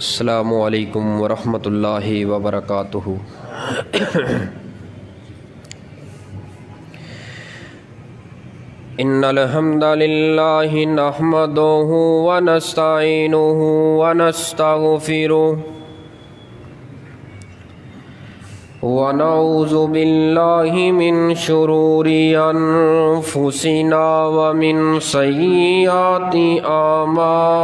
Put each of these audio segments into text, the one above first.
अस्सलामु अलैकुम वरहमतुल्लाहि वबरकातुहु। इन्नल हम्दलिल्लाहि नहमदुहु व नस्तईनुहु व नस्तगफिरुहु व नऊज़ु बिल्लाहि मिन शुरूरि अनफुसिना व मिन सय्यिआति आमालिना।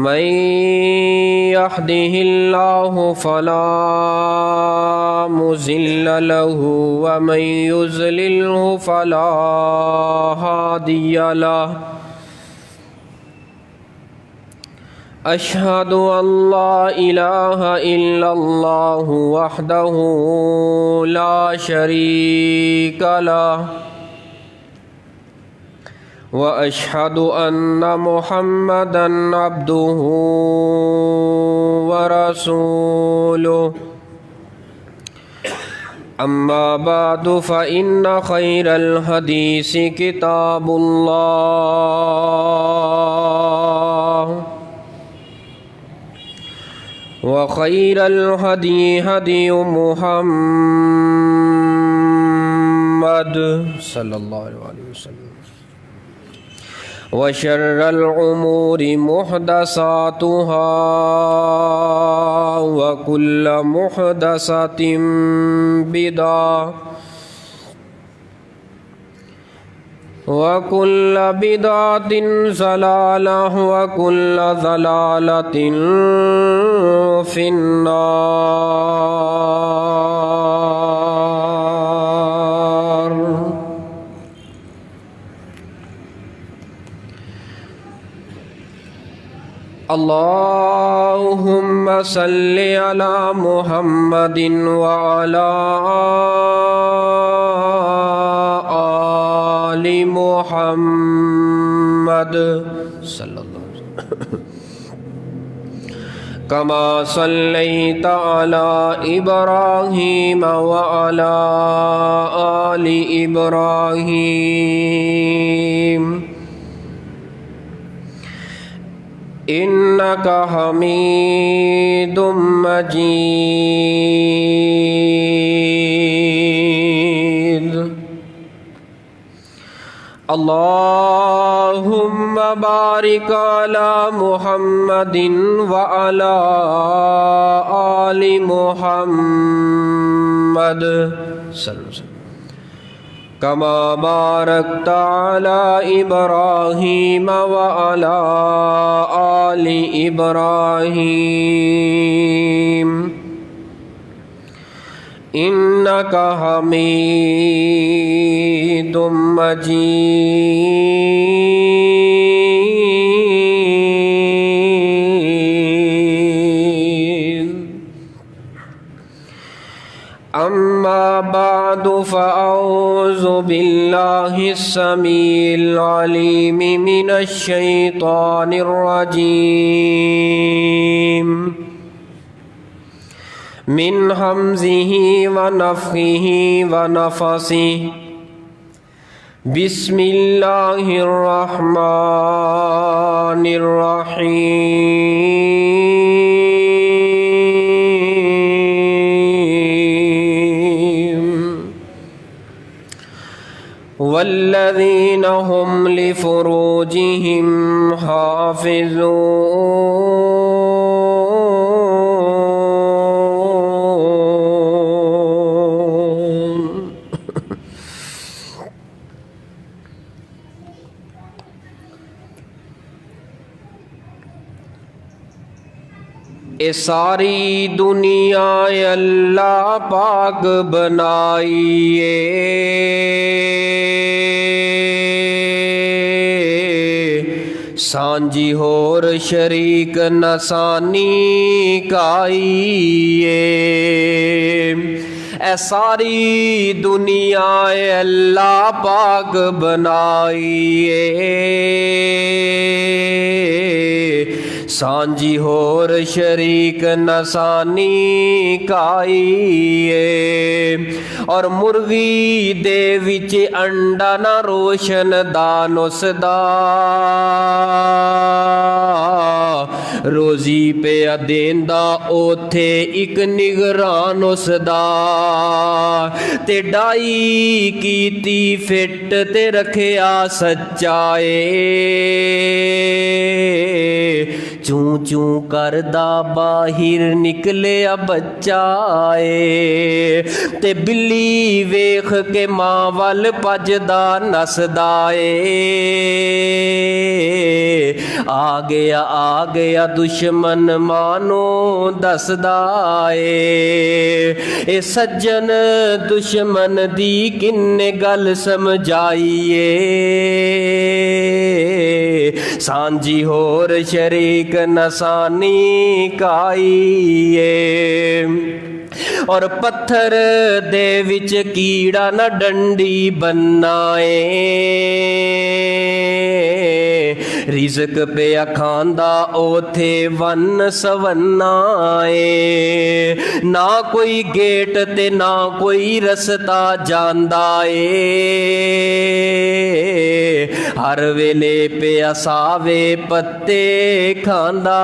मन यहदिहिल्लाहु फला मुज़िल्ल लहु व मन युज़लिल्हु फला हादिय लहु। अशहदु अल्ला इलाहा इल्लल्लाहु वहदहु ला शरीका लहु व अशहदु अन्ना मुहम्मदन अब्दुहु व रसूलुहु। अम्मा बादु फ़इन्ना खैरल हदीसी किताबुल्लाह व खैरल हदी हदी मुहम्मद सल्लल्लाहु अलैहि वसल्लम व शर्रल उमूरि मुहदसातुहा व कुल्ल मुहदसतिन बिदअह व कुल्ल बिदअतिन ज़लालह व कुल्ल ज़लालतिन फिन्नार। अल्लाहुम्मा सल्लि अला मुहम्मदिन व अला आलि मुहम्मद सल्लल्लाहु अलैहि वसल्लम कमा सल्लैता अला इब्राहीम व अला आलि इब्राहीम इन्नका हमीदुम मजीद। अल्लाहुम्मा बारिक अला मुहम्मदिन व अला आलि मुहम्मद कमा बारकता अला इब्राहीम व अला आलि इब्राहीम इन्नका हमीदुम मजीद। अम्मा बादु फ़अऊज़ु बिल्लाहिस समीइल अलीम मिनश शैतानिर रजीम मिन हमज़िही व नफ़्ख़िही व नफ़सिही। बिस्मिल्लाहिर रहमानिर रहीम। वल्लज़ीना हुम लिफ़ुरूजिहिम हाफ़िज़ून। ए सारी दुनिया अल्लाह पाक बनाइए, सांझी होर शरीक नसानी काइए। ए सारी दुनिया अल्लाह पाक बनाइए, सांझी होर शरीक नसानी काईए। और मुर्गी दे विच अंडा ना रोशन दान उसदा, रोजी पे देंदा ओथे इक निगरान उसदा। ते डाई कीती फिट ते रखिया सच्चाए, चूं चूं करदा बाहिर निकलिया बच्चाए। ते बिल्ली वेख के मां वल भजदा नसदा ए, आ गया दुश्मन मानो दसदा ए। सज्जन दुश्मन दी किन्ने गल समझाइए, सांझी होर शरीक नसानी काईए। और पत्थर दे विच कीड़ा न डंडी बनाए, रिज़क पे खांदा ओथे वन सवन्नाए। ना कोई गेट ते ना कोई रस्ता जांदा ए, हर वेले पे सावे पत्ते खांदा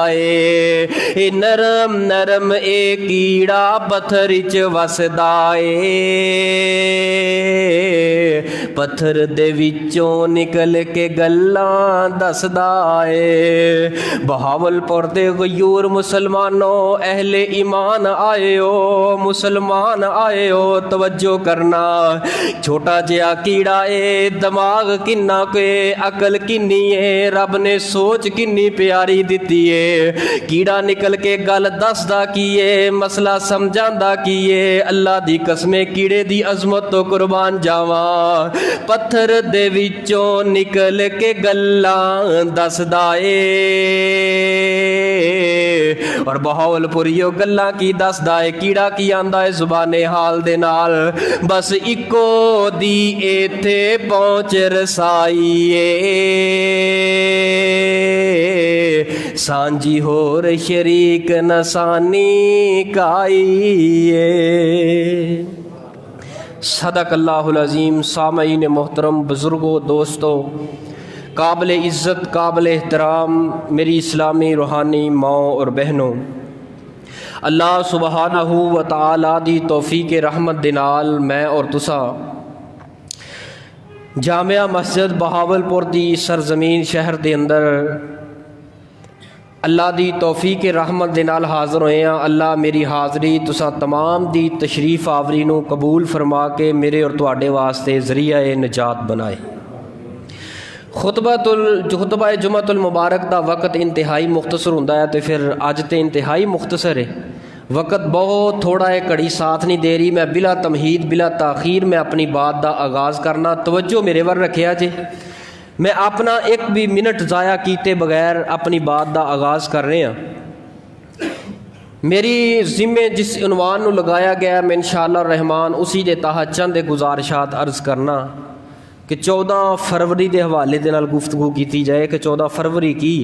ए। नरम नरम ए कीड़ा पत्थर च वसदा ए, पत्थर दे विचों निकल के गल्लां दसदा ए। बहावलपुर दे गयूर मुसलमानों अहले ईमान आएओ, मुसलमान आएओ तवज्जो करना। छोटा जिहा कीड़ा ए, दिमाग किन्ना के अकल किन्नी है, रब ने सोच किन्नी प्यारी दिती है। कीड़ा निकल के गल दसदा की है, मसला समझांदा की है। अल्लाह दी कसमे कीड़े दी अजमत तो कुर्बान जावा, पत्थर दे विचों निकल के गल्लां दसदा ए। और बहावलपुरियो गल्लां की दसदा है, कीड़ा की आंदा है जुबाने हाल दे नाल, बस इको दी एथे पहुंच रसाईए। सांझी होर शरीक नसानी काईए। सदक़ल्लाहुल अज़ीम। सामईन मोहतरम, बुज़ुर्गों, दोस्तों, काबिल इज़्ज़त काबिल एहतराम मेरी इस्लामी रूहानी माओ और बहनों, अल्लाह सुबहानहू व तआला दी तौफीक रहमत दे नाल मैं और तुसा जामिया मस्जिद बहावलपुर दी सरजमीन शहर दे अंदर अल्लाह दी तौफीक रहमत दे नाल हाज़र होए हैं। अल्लाह मेरी हाज़री तुसा तमाम दी तशरीफ़ आवरी नूं कबूल फरमा के मेरे और तुहाडे वास्ते ज़रिया निजात बनाए। खुतबा जुमअतुल मुबारक दा वक़्त इंतहाई मुख्तसर हुंदा है, तो फिर अज तो इंतहाई मुख्तसर है, वक़्त बहुत थोड़ा है, घड़ी साथ नहीं दे रही। मैं बिला तमहीद बिला ताखीर मैं अपनी बात दा आगाज़ करना, तवज्जो मेरे वर रखिया जे। मैं अपना एक भी मिनट ज़ाया कीते बगैर अपनी बात दा आगाज़ कर रहे हैं। मेरी ज़िम्मे जिस उन्वान नूं लगाया गया, मैं इंशाअल्लाह रहमान उसी दे तहत चंद गुजारिशात अर्ज़ करना कि 14 फरवरी के हवाले दे नाल गुफ्तगू की जाए कि 14 फरवरी की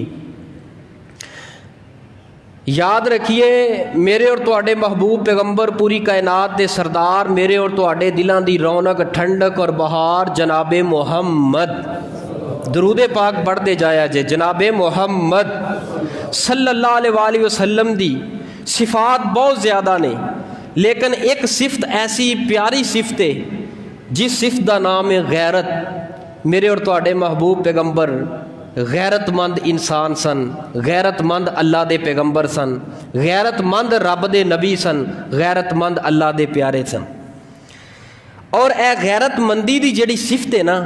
याद रखिए, मेरे और तुहाडे महबूब पैगंबर पूरी कायनात दे सरदार, मेरे और तुहाडे दिलां दी रौनक ठंडक और बहार जनाबे मोहम्मद, दरूदे पाक पढ़ते जाया जे। जनाबे मोहम्मद सल्लल्लाहु अलैहि वसल्लम दी सिफात बहुत ज़्यादा ने, लेकिन एक सिफत ऐसी प्यारी सिफत है जिस सिफत का नाम है गैरत। मेरे और तुहाडे महबूब पैगंबर गैरतमंद इंसान सन, गैरतमंद अल्लाह दे पैगंबर सन, गैरतमंद रब दे नबी सन, गैरतमंद अल्लाह दे प्यारे सन। और ए गैरतमंदी दी जिहड़ी सिफत है ना,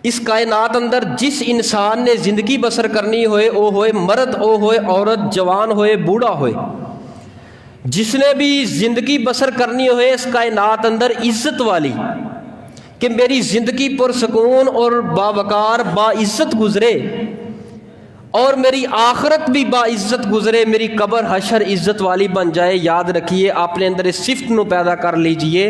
इस कायनात अंदर जिस इंसान ने जिंदगी बसर करनी होए, ओ होए मर्द, ओ होए औरत, जवान होए बूढ़ा होए, जिसने भी जिंदगी बसर करनी होए इस कायनात अंदर इज्जत वाली, कि मेरी ज़िंदगी पुरसकून और बावकार बाइज़्ज़त गुज़रे और मेरी आखरत भी बाइज़्ज़त गुज़रे, मेरी कब्र हशर इज़्ज़त वाली बन जाए। याद रखिए, आपने अंदर इस सिफ्त को पैदा कर लीजिए,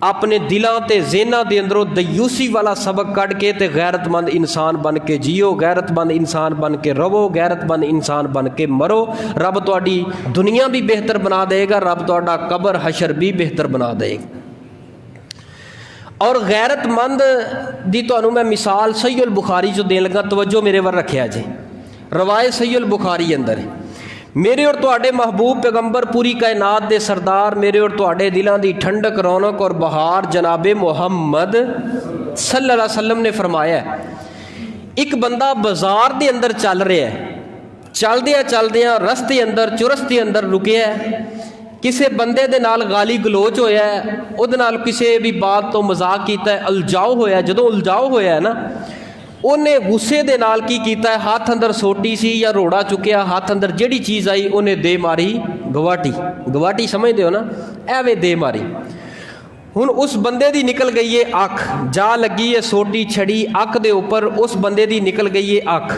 अपने दिलों ते ज़हनां दे अंदरों दयूसी वाला सबक कढ़ के ते गैरतमंद इंसान बन के जियो, गैरतमंद इंसान बन के रवो, गैरतमंद इंसान बन के मरो। रब तुहाडी दुनिया भी बेहतर बना देगा, रब तुहाडा कबर हशर भी बेहतर बना देगा। और गैरतमंद दी तुहानूं मैं मिसाल सही उल बुखारी चो देन लगा, तवज्जो मेरे वर रखिया जी। रवायत सही उल बुखारी अंदर है, मेरे और तुहाडे महबूब पैगंबर पूरी कायनात दे सरदार, मेरे और तुहाडे दिलों की ठंडक, रौनक और बहार जनाबे मुहम्मद सल्लल्लाहु अलैहि वसल्लम ने फरमाया, एक बंदा बाजार दे अंदर चल रहा है, चलदियां रस्ते अंदर चुरस्ते अंदर रुकिया है, किसी बंदे दे नाल गाली गलोच होया है, उहदे नाल किसी भी बात तो मजाक कीता है, उलझाओ होया। जदों उलझाओ होया है ना, उन्हें गुस्से दे नाल की कीता है, हाथ अंदर सोटी सी या रोड़ा चुकिया, हाथ अंदर जिहड़ी चीज़ आई उन्हें दे मारी गवाटी। गवाटी समझते हो ना, एवें दे मारी। हुण उस बंदे दी निकल गई है अख, जा लगी है सोटी छड़ी अख दे उपर, उस बंदे दी निकल गई है अख,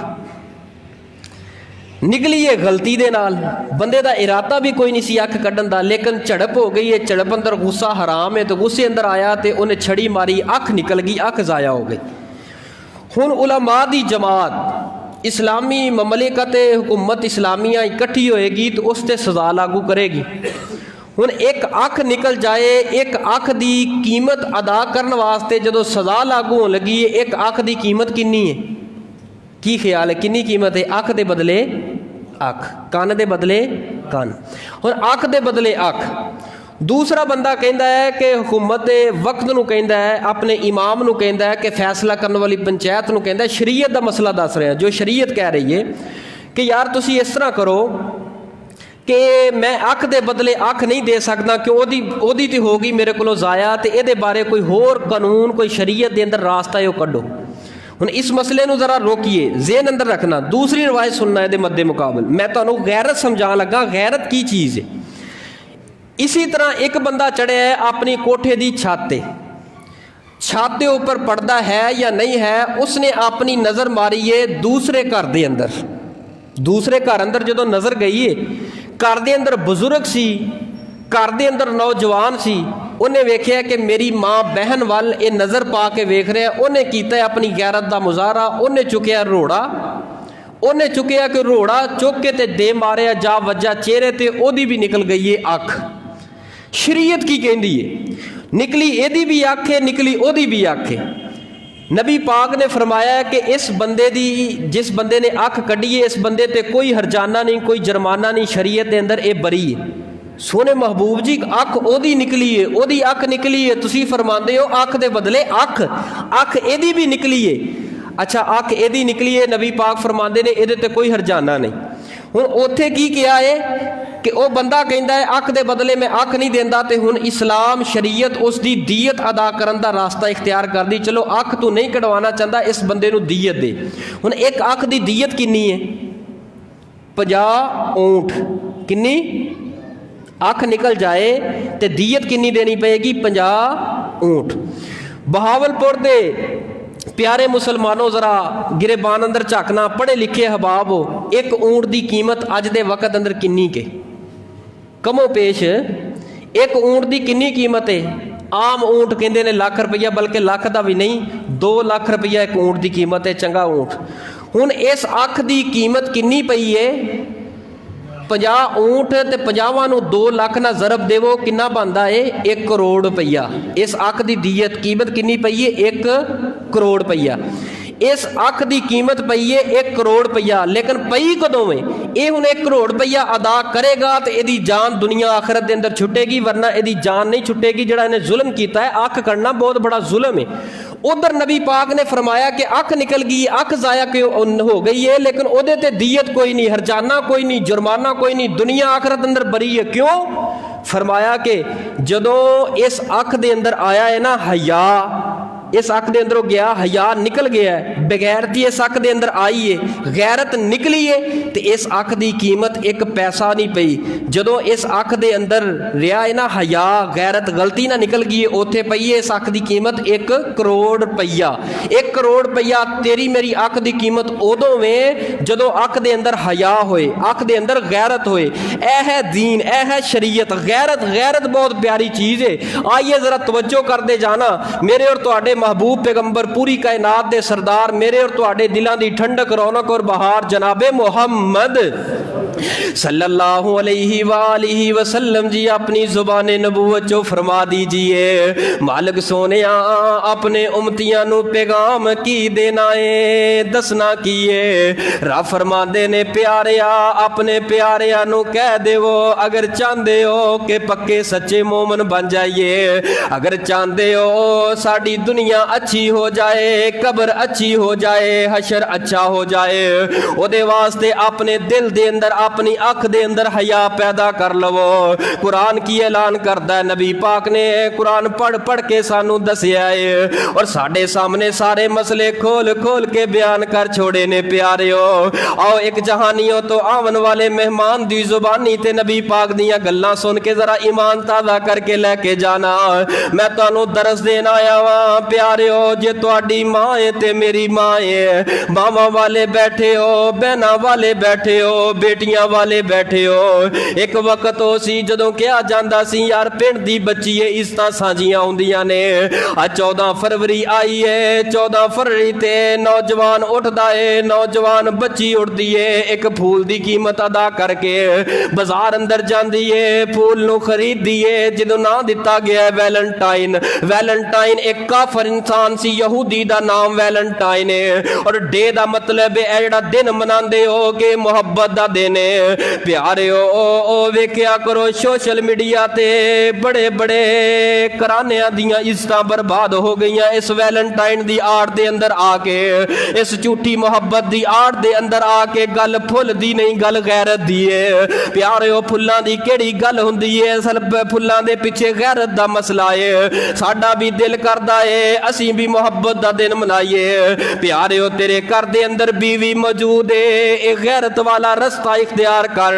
निकली है गलती दे नाल, बंदे दा इरादा भी कोई नहीं सी अख कड्ढन दा, लेकिन झड़प हो गई है। झड़प अंदर गुस्सा हराम है, तो गुस्से अंदर आया तो उन्हें छड़ी मारी, अख निकल गई, अख ज़ाया हो गई। हुण उलमा दी जमात इस्लामी ममलिकत हुकूमत इस्लामिया इकट्ठी होएगी तो उस ते सज़ा लागू करेगी। हुण एक अख निकल जाए, एक अख दी कीमत अदा करने वास्ते जदों सज़ा लागू होने लगी है, एक अख दी कीमत कितनी है? की ख्याल है कितनी कीमत है? अख दे बदले अख, कन दे बदले कन। हुण अख दे बदले अख। दूसरा बंदा कहता है कि हुकूमत वक्त नूं कहता है, अपने इमाम नूं कहता है कि फैसला करने वाली पंचायत नूं कहता है, शरीयत का मसला दस रहे हैं, जो शरीयत कह रही है कि यार तुसी इस तरह करो कि मैं अख दे बदले अख नहीं दे सकता, कि ओदी तो होगी मेरे को ज़ाया, तो ये बारे कोई होर कानून कोई शरीयत के अंदर रास्ता है वो कढ़ो। हुण इस मसले नूं जरा रोकीए, ज़हन अंदर रखना। दूसरी रवायत सुनना है मद्दे मुकाबल, मैं तुहानूं गैरत समझाण लगा, गैरत की चीज़ है। इसी तरह एक बंदा चढ़िया है अपनी कोठे की छत के उपर पड़दा है या नहीं है, उसने अपनी नज़र मारी है दूसरे घर के अंदर। दूसरे घर अंदर जो नज़र गई है, घर के अंदर बजुर्ग सी, घर के अंदर नौजवान सी, उन्हें वेख्या कि मेरी माँ बहन वाल ये नज़र पा के वेख रहा है, उन्हें किया अपनी गैरत का मुजाहरा, उन्हें चुकया रोड़ा, उन्हें चुकया कि रोड़ा चुक के ते दे मारिया, जा वज्जा चेहरे ते, ओदी भी निकल गई है अख। शरीयत की कहती है, निकली एदी भी अख है, निकली ओदी भी अख है। नबी पाक ने फरमाया कि इस बंदे दी, जिस बंदे ने अख कढ़ी है, इस बंदे ते कोई हरजाना नहीं, कोई जुर्माना नहीं, शरीयत के अंदर ये बरी है। सोने महबूब जी अख ओदी निकली है, ओदी अख निकली है, तुसी फरमाते हो अख दे बदले अख, अख एदी भी निकली है। अच्छा अख एदी निकली है, नबी पाक फरमाते ने एदे ते कोई हरजाना नहीं। हुण उत्थे की किया है कि वह बंदा कहता है अख दे बदले मैं अख नहीं देंदा, ते हुण इस्लाम शरीयत उसकी दीयत अदा करन दा रास्ता इख्तियार कर दी, चलो अख तू नहीं कढ़वाना चाहता, इस बंदे नूं दीयत दे। हुण एक अख की दीयत कितनी है? 50 ऊंट। कितनी? अख निकल जाए तो दीयत कितनी देनी पेगी? 50 ऊंट। बहावलपुर दे प्यारे मुसलमानों जरा गिरेबान अंदर झाकना, पढ़े लिखे हबाब हो, एक ऊंट की कीमत अज दे वक्त अंदर किन्नी के कमो पेश? एक ऊंट की किन्नी कीमत है? आम ऊंट कहते हैं लाख रुपया, बल्कि लाख का भी नहीं, 2 लाख रुपया एक ऊंट की कीमत है, चंगा ऊंट। हुण इस अख की कीमत किन्नी पई है? 50 ऊंट, तो 50 नूं 2 लाख ना जरब देवो, किन्ना बनता है? 1 करोड़ रुपया। इस अख की दीयत कीमत किन्नी पई है? 1 करोड़ रुपया। इस अख की कीमत पई है 1 करोड़ रुपया, लेकिन पई कदों में? ये हुण 1 करोड़ रुपया अदा करेगा तो यदी जान दुनिया आखिरत के अंदर छुटेगी, वरना यदी जान नहीं छुटेगी। जिहड़ा इन्हें जुल्म किया है, अख करना बहुत बड़ा जुल्म है। उधर नबी पाक ने फरमाया कि अख निकल गई, अख ज़ाया हो गई है, लेकिन उहदे ते दीयत कोई नहीं, हरजाना कोई नहीं, जुर्माना कोई नहीं, दुनिया आखिरत अंदर बरी है। क्यों? फरमाया कि जदों इस अख दे अंदर आया है ना हया, इस अख के अंदरों गया, हया निकल गया है, बगैरती इस अख के अंदर आई है, गैरत निकली है, तो इस अख की कीमत एक पैसा नहीं पई। जदों इस अख के अंदर रहा है ना हया, गैरत गलती ना निकल गई है, उत्थे पई है इस अख की कीमत 1 करोड़ रुपया। 1 करोड़ रुपया तेरी मेरी अख की कीमत उदों में जदों अख के अंदर हया होए, अख के अंदर गैरत होए। यह है दीन, यह है शरीयत। गैरत गैरत बहुत प्यारी चीज़ है। आइए ज़रा तवज्जो करते जाना। मेरे और तुहाडे महबूब पैगंबर पूरी कायनात दे सरदार, मेरे और तुहाडे दिलों की ठंडक रौनक और बहार जनाबे मुहम्मद सल्लल्लाहु अलैहि वसल्लम जी अपनी ज़ुबान नबूवत चो फरमा दीजिए, मालिक सोने अपने उम्मतियां नू पैगाम की देना है, दसना की है। रब फरमांदे ने प्यारिया अपने प्यारिया नू कह देवो, अगर चाहते हो कि पक्के सच्चे मोमन बन जाइए, अगर चाहते हो साड़ी दुनिया अच्छी हो जाए, कब्र अच्छी हो जाए, हशर अच्छा हो जाए, ओदे वास्ते अपने दिल दे अंदर अपनी अख दे अंदर हया पैदा कर लवो। कुरान की ऐलान करता है, नबी पाक ने कुरान पढ़ पढ़ के सानू दसिया है और साडे सामने सारे मसले खोल खोल के बयान कर छोड़े ने। प्यारियो आओ एक जहानियों तो आवन वाले मेहमान दी जुबानी ते नबी पाक दियां गल्लां सुन के जरा ईमान ताज़ा करके लेके जाना। मैं तुहानू दरस देन आया वा प्यारियो, जे तुहाडी मां है ते मेरी मां है, मामा वाले बैठे हो, बहना वाले बैठे हो, बेटियां वाले बैठे हो। एक वक्त हो सी जदों कहा जांदा सी यार पिंड दी बच्ची है, इज्जतां साझियां हुंदियां ने। आज 14 फरवरी आई है, 14 फरवरी ते नौजवान उठदा है, नौजवान बच्ची उठदी है, एक फूल दी कीमत अदा करके बाजार अंदर जांदी है, फूल नू खरीददी है जिदों ना दिता गया वैलेंटाइन। वैलेंटाइन एक काफर इंसान सी, यहूदी दा नाम वैलेंटाइन है और डे दा मतलब है जेड़ा दिन मनांदे हो कि मुहब्बत दा दिन है। प्यारे ओ वेख्या करो सोशल मीडिया ते बड़े बड़े घरानियां दियां इज्जतां बर्बाद हो गई इस वैलेंटाइन दी आड़ दे अंदर आके, इस झूठी मुहब्बत दी आड़ दे अंदर आके। गल फुल दी नहीं, गल गैरत दी है। प्यारे ओ फुल्लां दी केड़ी गल हुंदी है, असल फुल्लां दे पिछे गैरत दा मसला है। साडा भी दिल करदा है असीं भी मुहब्बत दा दिन मनाइए। प्यारे ओ तेरे घर दे अंदर बीवी मौजूद है, एक गैरत वाला रास्ता इख्तियार कर।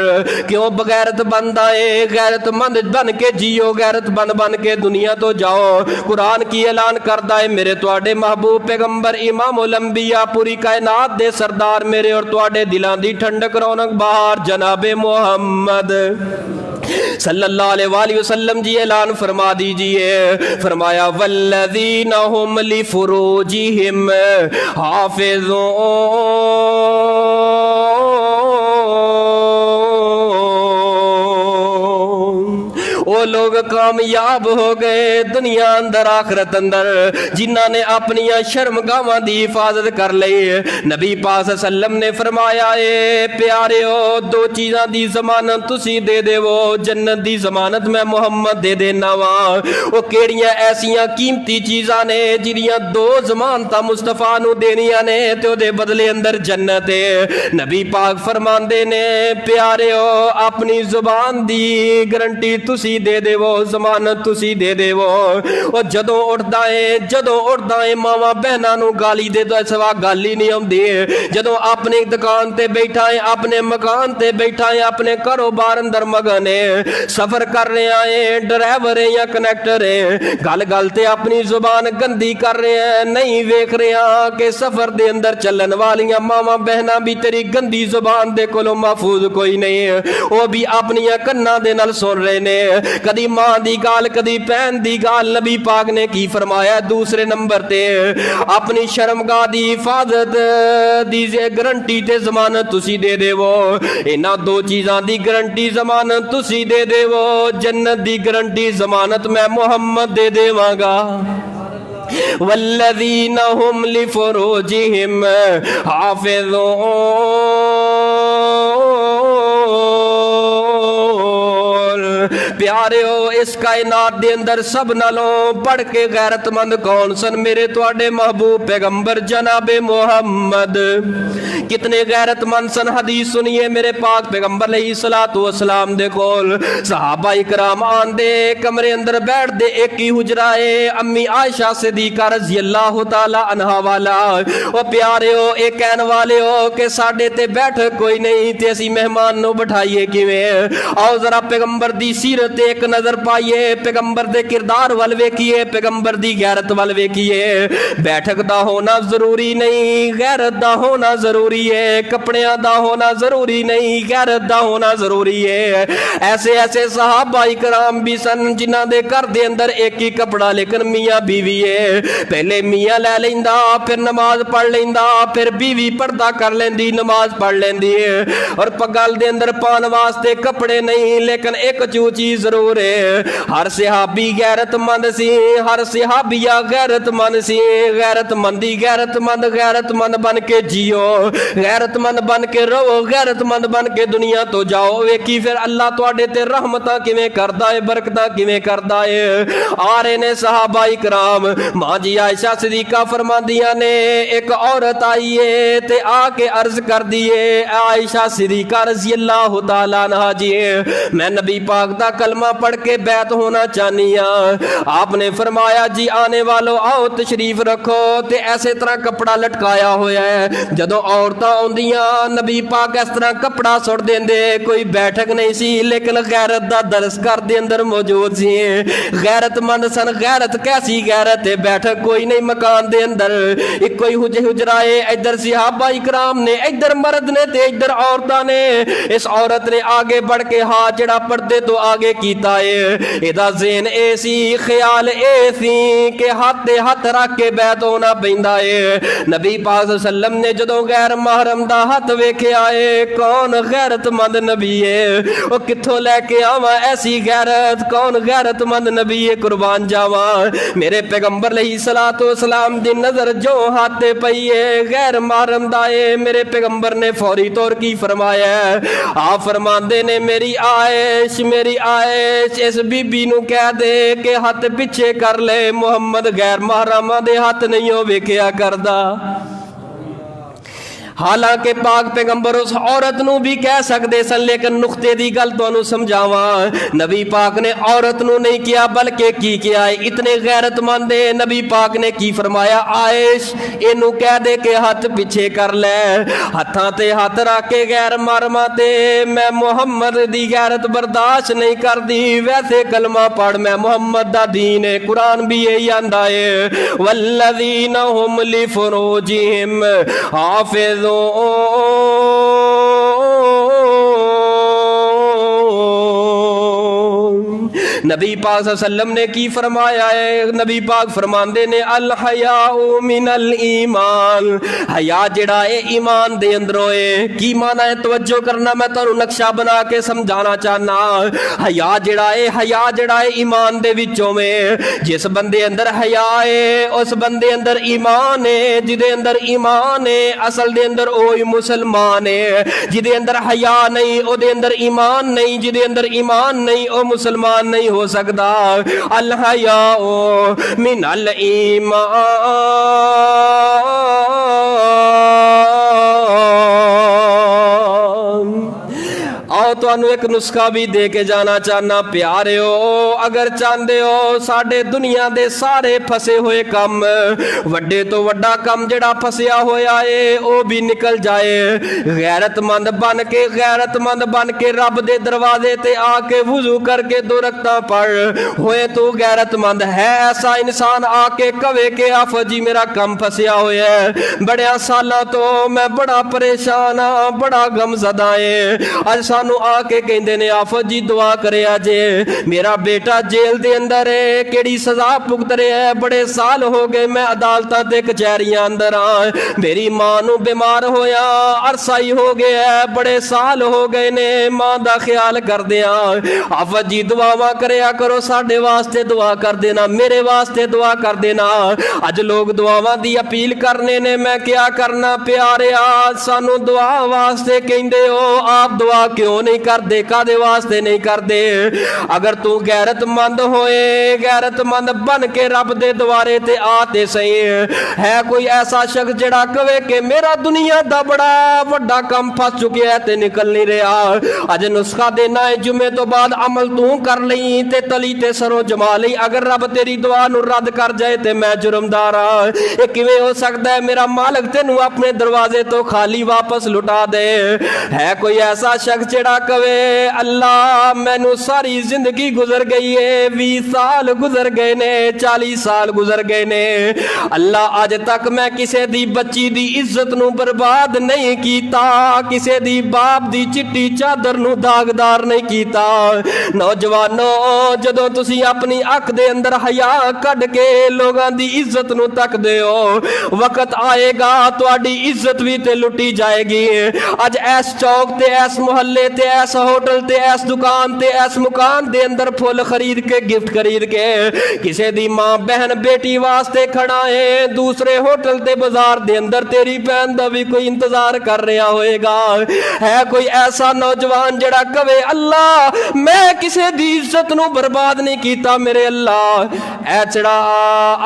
क्यों बगैरत बनदा है? गैरतमंद बन के जियो, गैरत बन के दुनिया तो जाओ। कुरान की ऐलान करदा है, मेरे तुहाडे महबूब पैगंबर इमामुल अंबिया पूरी कायनात दे सरदार, मेरे और तुहाडे दिलां दी ठंडक रौनक बहार जनाबे मुहम्मद सल्लल्लाहु अलैहि वसल्लम जी ऐलान फरमा दीजिए। फरमाया वल्लज़ीना हुम लिफुरूजिहिम हाफिज़ून, वो लोग कामयाब हो गए दुनिया अंदर आखरत अंदर जिन्हों ने अपनी शर्मगावां दी हिफाजत कर ली। नबी पाक सल्लम ने फरमाया है प्यारियो, दो चीज़ों की जमानत तुसी दे देवो, जन्नत की जमानत मैं मुहम्मद दे देना वा। वो केड़ियां ऐसियां कीमती चीज़ां ने जिहदियां दो जमानतां मुस्तफा नू देनियां ने ते ओदे बदले अंदर जन्नत है। नबी पाक फरमांदे ने प्यारियो, अपनी जुबान दी गारंटी तुसी दे देवो, जमानत तुसी दे देवो। और जदों उठदा है मावा बहना नू गाली दे दो, सवा गल ही नहीं आउंदी। जदों अपनी दुकान ते बैठा है, अपने मकान ते बैठा है, अपने कारोबार अंदर मगन है, सफर कर रहा है, ड्राइवर है या कनेक्टर है, गल गल ते अपनी जुबान गंदी कर रहे हैं, नहीं वेख रहा कि सफर दे अंदर चलन वालियां मावा बहना भी तेरी गंदी जुबान दे कोलों महफूज कोई नहीं है। वो भी अपनी कन्ना दे नाल सुन रहे ने, कदी मां दी गाल कदी भैन दी गाल। नबी पाक ने की फरमाया दूसरे नंबर ते अपनी शर्मगाह दी हिफाजत दी गारंटी ते जमानत तुसी दे देवो। इन्हां दो चीज़ां दी गारंटी जमानत तुसी दे देवो, जन्नत दी गारंटी जमानत मैं मुहम्मद दे देवांगा। वल्लज़ीना हुम लिफुरूजिहिम हाफिज़ून, प्यार प्यारिओ इस कायनात दे अंदर सब नालों बढ़ के गैरतमंद कौन सन? मेरे तुहाडे महबूब पैगंबर जनाबे मुहम्मद। कितने गैरतमंद सन? हदीस सुनिए मेरे पाक पैगंबर अलैहिस्सलातु वस्सलाम दे कोल सहाबा इकराम आंदे, कमरे अंदर बैठ दे, एक ही हुजरा है अम्मी आयशा सिद्दीका रज़ी अल्लाह तआला अन्हा वाला। ओ प्यारिओ ए कहन वाले हो कि साडे ते बैठ कोई नहीं ते असी मेहमान नु बिठाइए किवें? आओ जरा पैगंबर दी सीरत एक नजर पाइए, पैगंबर दे किरदार वल वेखिए, पैगंबर दी गैरत वल वेखिए। बैठक दा होना जरूरी नहीं, गैरत दा होना जरूरी है। कपड़ियां दा होना जरूरी नहीं, गैरत दा होना जरूरी है। ऐसे ऐसे सहाबा इकराम भी सन जिन्हां दे घर दे अंदर एक ही कपड़ा लेकिन मियां बीवी है। पहले मियां लै लैंदा, फिर नमाज पढ़ लैंदा, फिर बीवी पर्दा कर लेंदी, नमाज पढ़ लेंदी है। और पगल दे अंदर पान वास्ते कपड़े नहीं, लेकिन एक चीज जरूर है, हर सहाबी गैरतमंद सी, हर सहाबिया गैरतमंद सी। गैरतमंदी गैरतमंद बन के जियो, गैरतमंद बन के रहो, गैरतमंद बन के दुनिया तो जाओ। वेखी फिर अल्लाह तुहाडे ते रहमतां किवें करदा है, बरकतां किवें करदा है। आ रहे ने सहाबा इकराम, मां जी आयशा सिद्दीका फरमांदियां ने एक औरत आई है ते आके अर्ज कर दिए आयशा सिद्दीका रज़ी अल्लाह तआला अन्हा जी, मैं नबी पाक दा कलमा पढ़ के बैत होना चाहनी हां। आपने फरमाया जी आने वालों आओ तशरीफ रखो। ते ऐसे तरह कपड़ा लटकाया होया है, जदों औरतां आउंदियां नबी पाक इस तरह कपड़ा सुट देंदे। कोई बैठक नहीं सी, लेकिन गैरत दा दरस घर दे अंदर मौजूद सी। गैरतमंद सन। गैरत कैसी गैरत है? बैठक कोई नहीं मकान दे अंदर, एक कोई हुजरा है, इधर सहाबा इकराम ने, इधर मर्द ने ते इधर औरतां ने। इस औरत ने आगे बढ़ के हाथ जड़ा पर्दे तो आगे कीता है। एदा ज़हन ए सी, ख्याल ए सी कि हाथ ते हाथ रख के बैत होना पैंदा है। नबी पाक सल्लल्लाहु अलैहि वसल्लम ने जदों गैर महरम दा हाथ वेख्या है, कौन गैरतमंद नबी है? वो कित्थों लेके आवा ऐसी गैरत? कौन गैरतमंद नबी है? कुर्बान जावा। मेरे पैगंबर अलैहिस्सलातु वस्सलाम दी नजर जो हाथ ते पई है गैर महरम दा है, मेरे पैगंबर ने फौरी तौर की फरमाया, आप फरमांदे ने मेरी आयश इस बीबी नू कह दे कि हाथ पिछे कर ले, मुहम्मद गैर महरमां दे हाथ नहीं हो वेख्या करदा। हालांकि पाक पैगंबर उस औरत नू भी कह सकते सन, लेकिन नुक्ते दी गल तुहानू समझावा, नबी पाक ने औरत नू नहीं किया बल्कि की किया है। इतने गैरतमंद है, नबी पाक ने की फरमाया, आयश इनू कह दे के हाथ पीछे कर ले। हत्थां ते हाथ रख के गैर मारमा ते मैं मुहम्मद दी गैरत बर्दाश्त नहीं करदी। वैसे कलमा पढ़, मैं मुहम्मद दा दीन है, कुरान भी यही आंदा है, वल्लज़ीना हुम लिफुरूजिहिम हाफिज़ नबी पाक सल्लल्लाहु अलैहि वसल्लम ने की फरमाया है? नबी पाक फरमांदे ने अल हयाउ मिनल ईमान, हया जेड़ा है ईमान दे अंदरों है। की माना है? तवज्जो करना, मैं तुहानू नक्शा बना के समझाना चाहना। हया जेड़ा है ईमान दे विचों में। जिस बंदे अंदर हया है उस बंदे अंदर ईमान है। जिदे अंदर ईमान है असल दे अंदर ओही मुसलमान है। जिदे अंदर हया नहीं ओदे अंदर ईमान नहीं, जिदे अंदर ईमान नहीं ओ मुसलमान नहीं हो सकता। अल हयाउ मिनल ईमान। आओ तुहानू एक नुस्खा भी दे के जाना चाहना प्यारिओ, अगर चाहते हो साडे दुनिया दे सारे फसे हुए कम, वड्डे तो वड्डा कम जेड़ा फसिया होया है वो भी निकल जाए। गैरतमंद बन के रब दे दरवाजे ते आके वुजू करके 2 रकअतां पढ़। होए तू गैरतमंद है ऐसा इंसान आके कवे के आफ जी मेरा कम फसिया होया है, बड़े सालों तो मैं बड़ा परेशान हाँ, बड़ा गमज़दा है। अज सानू आके कहंदे ने आफत जी दुआ करे जे, मेरा बेटा जेल दे अंदर है, केड़ी सजा भुगत रहा है, बड़े साल हो गए मैं अदालतां ते कचहरियां अंदर हाँ। मेरी मां नू बीमार होया अरसा ही हो गया है, बड़े साल हो गए ने, मां दा ख्याल करदे हाँ। आफत जी दुआवां करया करो, साडे वास्ते दुआ कर देना, मेरे वास्ते दुआ कर देना। अज लोग दुआवां दी अपील करने ने, मैं क्या करना प्यारिया, सानू दुआ वास्ते कहंदे हो, आप दुआ क्यों नहीं कर करते, कादे वास्ते नहीं करते। अगर तू गैरतमंद होए, गैरतमंद बन के रब दे द्वारे ते आते सही। है कोई ऐसा शख्स जिहड़ा कहे कि मेरा दुनिया दा बड़ा वड्डा काम फस चुकिया है ते निकल नहीं रहा। अज नुस्खा देना है, जुमे तो बाद अमल तू कर लई ते तली ते सरों जमा लई। अगर रब तेरी दुआ नूं रद्द कर जाए ते मैं जुर्मदार हाँ। ये किवें हो सकता है? मेरा मालिक तेनू अपने दरवाजे तो खाली वापस लुटा दे। है कोई ऐसा शख्स जिहड़ा कहे अल्लाह मैनू सारी जिंदगी गुजर गई है, 20 साल गुजर गए ने, 40 साल गुजर गए ने, अल्लाह अज तक मैं किसी दी बच्ची दी इज्जत नू बर्बाद नहीं कीता, किसी दी बाप दी चिट्टी चादर नू दागदार नहीं कीता। नौजवानों, जदों तुसी अपनी अख दे अंदर हया कढ़ के लोगां दी इज्जत नू तकदे हो, वक्त आएगा तुहाडी इज्जत भी ते लुटी जाएगी। अज ऐस चौक ते, ऐस मुहल्ले ते, ऐस होटल ते, ऐस दुकान ते, ऐस मुकान दे अंदर फुल खरीद के, गिफ्ट खरीद के किसी दी मां बहन बेटी वास्ते खड़ा है, दूसरे होटल ते बाजार दे अंदर तेरी बहन दा भी कोई इंतजार कर रहा होएगा। है कोई ऐसा नौजवान जिहड़ा कहे अल्लाह मैं किसी दी इज्जत नू बर्बाद नहीं कीता, मेरे अल्लाह ऐ चड़ा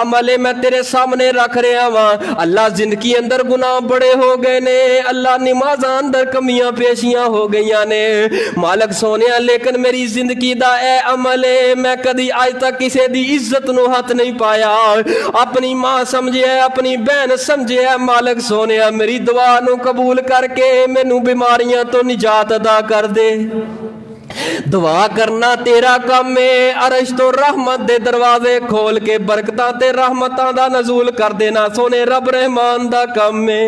अमल मैं तेरे सामने रख रहा वां। अल्लाह जिंदगी अंदर गुनाह बड़े हो गए ने, अल्लाह नमाज़ां अंदर कमियां पेशियां हो गई ने, मालक सोनिया लेकिन मेरी जिंदगी दा ए अमल है, मैं कदी आज तक किसी दी इज्जत नू हथ नहीं पाया, अपनी मां समझे, अपनी बहन समझे। मालक सोनिया मेरी दुआ नू कबूल करके मैनू बीमारियां तो निजात अदा कर दे। दुआ करना तेरा काम है, अरश तो रहमत दे दरवाजे खोल के बरकतां ते रहमतां दा नजूल कर देना सोने रब रहमान दा काम है।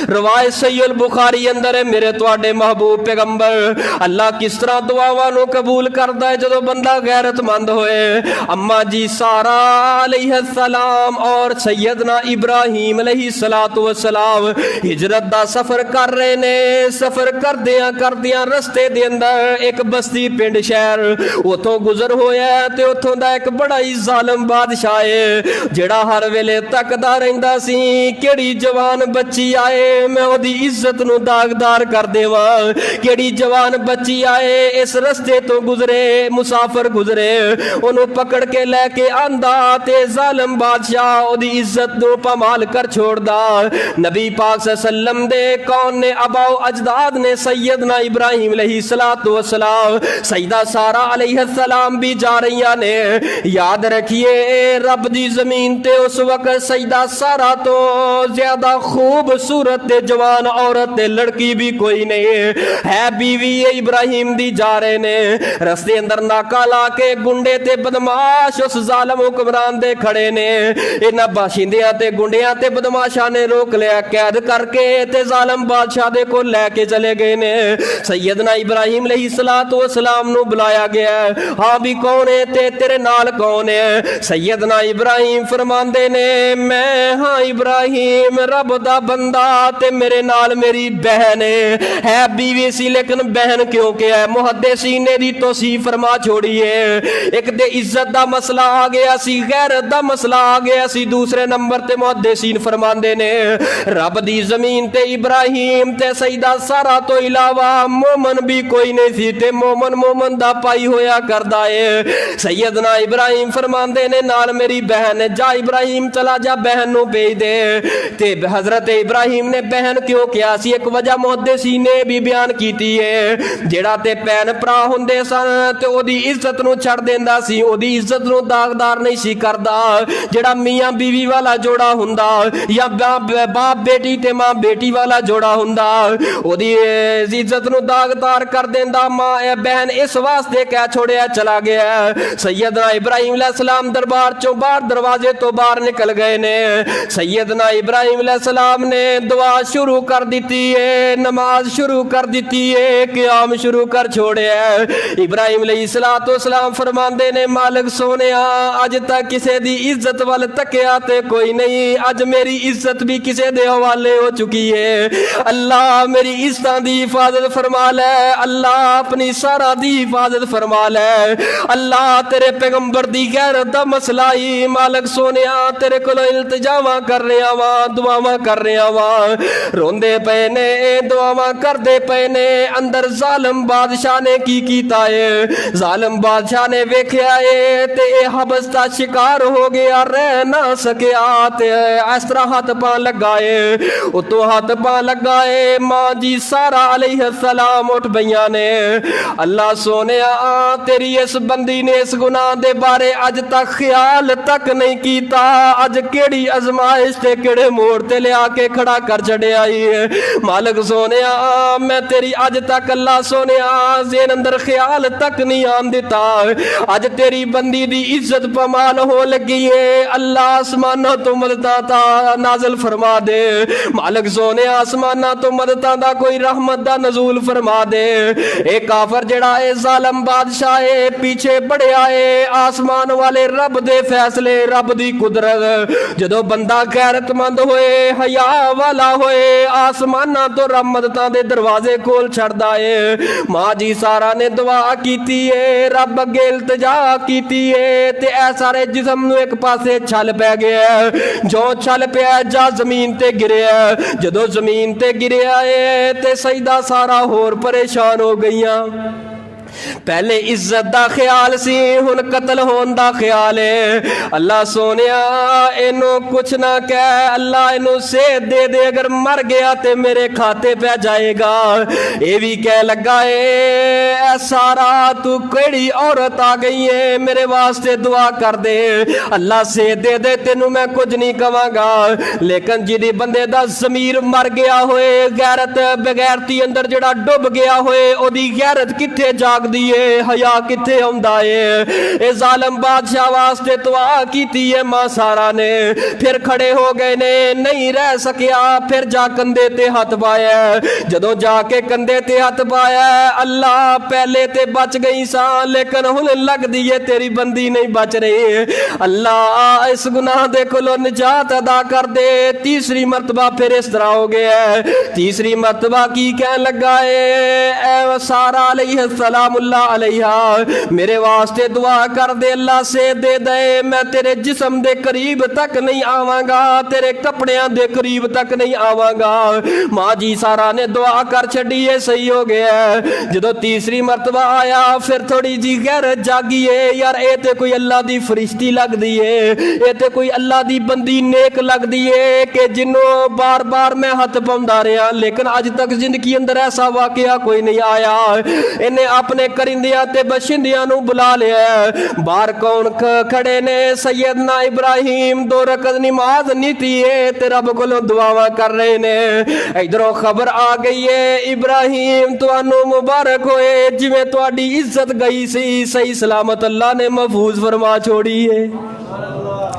रवायत सहीह बुखारी अंदर है, मेरे तुहाडे महबूब पैगंबर अल्लाह किस तरह दुआवां नू कबूल करदा है जदों बंदा गैरतमंद होए। अम्मा जी सारा अलैहिस्सलाम और सैयदना इब्राहीम अलैहिस्सलातु वस्सलाम हिजरत दा सफर कर रहे ने। सफर करदियां रस्ते दे अंदर एक बस्ती पिंड शहर उतों गुजर होया ते उतों दा एक बड़ा ही जालिम बादशाह है जिहड़ा हर वेले तकदा रहिंदा सी किहड़ी जवान बच्ची आए मैं ओदी इज्जत नू दागदार कर देवां, किहड़ी जवान बच्ची आए इस रस्ते तो गुजरे मुसाफिर गुजरे ओनू पकड़ के लेके आंदा ते जालिम बादशाह ओदी इज्जत नू पमाल कर छोड़दा। नबी पाक सल्लल्लाहु अलैहि वसल्लम दे कौन ने अबाओ अजदाद ने सैयदना इब्राहीम अलैहिस्सलातु वस्सलाम सईदा सारा अलैहिस्सलाम भी जा रही ने। याद रखिए रब दी जमीन ते उस वक्त सईदा सारा तो ज्यादा खूबसूरत जवान औरत लड़की भी कोई नहीं है, बीवी इब्राहिम दी जा रहे ने। रस्ते अंदर नाका ला के गुंडे ते बदमाश उस जालिम हुक्मरान दे खड़े ने। इन्हां बाशिंदियां ते गुंडियां ते बदमाशां ने रोक लिया, कैद करके ते जालिम बादशाह दे कोल लेके चले गए ने। सैयदना इब्राहिम अलैहिस्सलातु वस्सलाम नू बुलाया गया, हाँ भी कौन है ते तेरे नाल कौन है? सैयदना इब्राहिम फरमांदे ने मैं हाँ इब्राहिम रब दा बंदा ते मेरे नाल मेरी बहन है बीवी सी लेकिन बहन क्यों क्या है? मुहद्दिसीन ने दी तौसीफ फरमा छोड़ी है। एक दे इज्जत दा मसला आ गया सी, गैरत दा मसला आ गया सी, दूसरे नंबर ते मुहद्दिसीन फरमांदे ने रब दी जमीन ते इब्राहिम ते सईदा सारा तो इलावा मोमन भी कोई नहीं सी ते मोमन दा पाई होया करदा है। सैयदना इब्राहिम फरमांदे ने नाल मेरी बहन जा इब्राहिम चला जा बहन नू भेज दे। ते हजरत इब्राहिम ने बहन क्यों किया सी एक वजह मुहद्दिसीन ने भी बयान कीती है। जेड़ा ते भैन भरा हुंदे सन ते ओदी इज्जत नू छड़ देंदा सी, ओदी इज्जत नू दागदार नहीं सी करदा। जेड़ा मियां बीवी वाला जोड़ा हुंदा या बाप बेटी ते मां बेटी वाला जोड़ा हुंदा ओदी इज्जत नू दागदार कर देंदा। मां ए बहन इस वास्ते कह छोड़िया चला गया। सैयदना इब्राहिम अलैहिस्सलाम दरबार चों बाहर दरवाजे तो बाहर निकल गए ने। सैयदना इब्राहिम अलैहिस्सलाम ने दुआ शुरू कर दी है, नमाज शुरू कर दी है, क़याम शुरू कर छोड़िया। इब्राहिम अलैहिस्सलातु वस्सलाम फरमांदे ने मालिक सोनिया अज तक किसी दी इज्जत वाल तकिया ते कोई नहीं, अज मेरी इज्जत भी किसी दे हवाले हो चुकी है। अल्लाह मेरी इज्जत दी हिफाजत फरमा ले, अल्लाह अपनी सारा दी हिफाजत फरमा ले। अल्लाह तेरे पैगंबर दी गैरत दा मसला ही मालिक सोनिया तेरे कोलों इल्तिजामा कर रहा वा, दुआवां कर रहा वा। रोंदे पे ने दुआवां करदे पे ने अंदर जालिम बादशाह ने की कीता है। जालिम बादशाह ने वेख्या है ते हबस दा शिकार हो गया, रह ना सकिया ते इस तरह हाथ पा लगाए, उतो हाथ पा लगाए। मां जी सारा अलैहिस्सलाम उठ पईयां ने। अल्लाह सोने तेरी इस बंदी ने इस गुनाह दे बारे अज तक ख्याल तक नहीं कीता, अज केड़ी अजमाइश ते केड़े मोड़ ते लिया के खड़ा कर छड़िया है। मालिक सोने मैं तेरी अज तक अल्लाह सोने ज़ेन अंदर ख्याल तक नहीं आन दिता। अज तेरी बंदी दी इज्जत पमाल हो लगी है। अल्लाह आसमाना तो मददा ता नाज़िल फरमा दे। मालिक सोने आसमाना तो मददा दा कोई रहमत दा नज़ूल फरमा दे। एक काफर जड़ा है जालिम बादशाह है पीछे बढ़िया है आसमान वाले रब दे फैसले, रब दी कुदरत। जदों बंदा गैरतमंद होए, हया वाला होए, आसमाना तो रहमतां दे दरवाजे खोल छड़दा है। मां जी सारा ने दुआ कीती है, रब अगे इल्तिजा कीती है ते ऐ सारे जिस्म नूं एक पासे छल पै गया। जो छल पिया जा जमीन ते गिरिया। जदों जमीन ते गिरिया है ते सजदा सारा होर परेशान हो गईयां। पहले इज्जत दा ख्याल सी, हुन कतल होने दा ख्याल है। अल्लाह सोनिया इनू कुछ ना कह, अल्लाह इनू सेहत दे दे, अगर मर गया ते मेरे खाते पे जाएगा। ये भी कह लगा है सारा तू केड़ी औरत आ गई है, मेरे वास्ते दुआ कर दे, अल्लाह सेहत दे दे, तेनू मैं कुछ नहीं कवांगा। लेकिन जिदी बंदे दा ज़मीर मर गया होए, गैरत बगैरती अंदर जड़ा डुब गया होए, ओदी गैरत किथे जागदी है, हया किथे आउंदा है। ए जालिम बादशाह वास्ते दुआ कीती है मां सारा ने। फिर खड़े हो गए ने, नहीं रह सकिया, फिर जा कंधे ते हथ पाया। जदों जाके कंधे ते हथ पाया, अल्लाह पहले ते बच गई सा, लेकिन हुन लगदी है तेरी बंदी नहीं बच रही। अल्लाह इस गुनाह दे कोलों निजात अदा कर दे। तीसरी मरतबा फिर इस तरह हो गया है। तीसरी मरतबा की कह लगा है सारा अलैहिस्सलामुल्लाह अलैहा, मेरे वास्ते दुआ कर दे, अल्लाह से दे दे, मैं तेरे जिस्म दे करीब तक नहीं आवांगा, तेरे कपड़ियां दे करीब तक नहीं आवांगा। मां जी सारा ने दुआ कर छड़ी है, सही हो गया। जदों तीसरी मरतबा आया फिर थोड़ी जी गैरत जागी है, यार ये ते कोई अल्लाह दी फरिश्ती लगदी है, ये ते कोई अल्लाह दी बंदी नेक लगदी है कि जिन्हों बार बार मैं हथ पाउंदा रहा, लेकिन अज तक जिंदगी अंदर ऐसा वाकया कोई नहीं आया। इन्हें अपने करिंदियां ते बशिंदियां नूं बुला लिया। बाहर कौन खड़े ने? सैयदना इब्राहिम 2 रकत नमाज नीती है ते रब कोलों दुआवां कर रहे ने। इधरों खबर आ गई है, इब्राहिम तुहानू मुबारक होए, जिवें तुहाडी इज्जत गई सी सही सलामत अल्लाह ने महफूज फरमा छोड़ी है।